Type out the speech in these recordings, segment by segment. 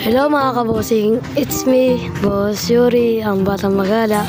Hello mga kabosing, it's me, Boss Yuri, ang batang magala.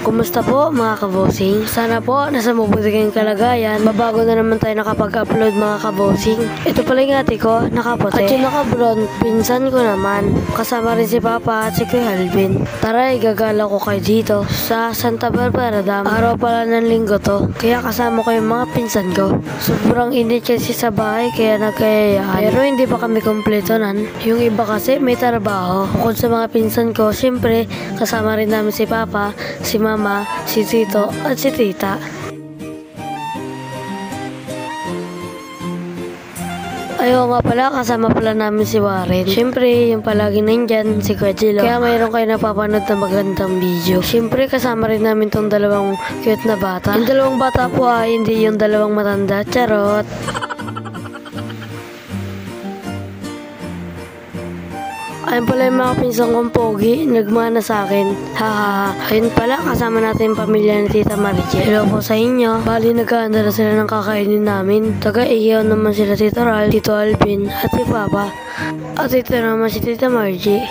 Kumusta po mga kabosing? Sana po nasa mabuti kayong kalagayan. Mabago na naman tayo nakapag-upload mga kabosing. Ito pala yung ate ko, nakaputi. At yung naka-blonde, pinsan ko naman. Kasama rin si Papa at si Kuya Alvin. Tara, igagala ko kayo dito sa Santa Barbara Dam. Araw pala ng linggo to, kaya kasama ko yung mga pinsan ko. Sobrang init kasi sa bahay kaya nagkayayaan. Pero hindi pa kami kompleto nan. Yung iba kasi may trabaho. Bukod sa mga pinsan ko, syempre kasama rin namin si Papa, si Mama, si Tito at si Tita. Ayaw nga pala, kasama pala namin si Warren. Siyempre, yung palagi nandyan, si Kuya Jilo. Kaya mayroon kayo napapanood na magandang video. Siyempre, kasama rin namin tong dalawang cute na bata. Yung dalawang bata po ay hindi yung dalawang matanda. Charot! Ayun pala yung mga pinsang kong pogi, nagmana sa akin. Hahaha. Ayun pala, kasama natin yung pamilya ni Tita Margie. Hello po sa inyo. Bali, nagkaanda na sila ng kakainin namin. Taga-iyaw naman sila Tito Ral, Tito Alvin, at si Papa. At ito naman si Tita Margie.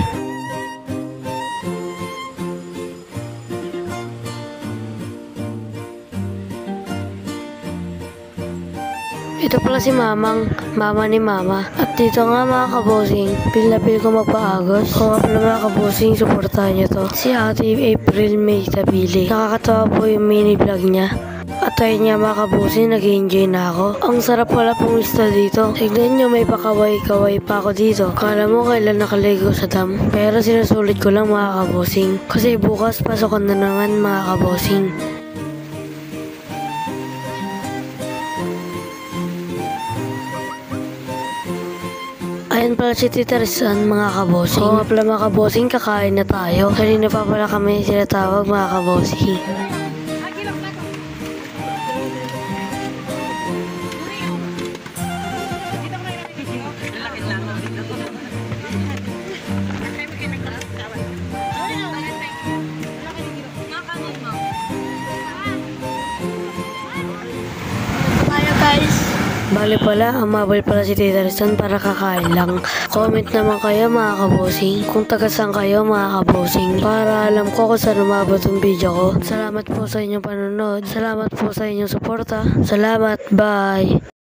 Ito pala si Mamang, mama ni Mama. At dito nga mga kabosing, pil na pil ko magpaagos. Kung nga pala mga kabosing, supportahan nyo to. Si Ate April May Tabili. Nakakatawa po yung mini vlog niya. At ayun nga mga kabosing, nag-enjoy na ako. Ang sarap pala pumista dito. Tignan nyo, may pakaway-kaway pa ako dito. Kala mo kailan nakaligo sa dam. Pero sinusulit ko lang mga kabosing. Kasi bukas pasokan na naman mga kabosing. Ayan pala si Tita Rizan mga kabosing. Oo nga pala mga kabosing, kakain na tayo. Kanina pa pala kami sinatawag mga kabosing. Tayo guys. Bali pala, umabol pala si Tita Rizan para kakain lang. Comment naman kayo mga kabosing kung taga saan kayo mga kabosing para alam ko kung saan umabot yung video ko. Salamat po sa inyong panonood. Salamat po sa inyong suporta. Salamat, bye!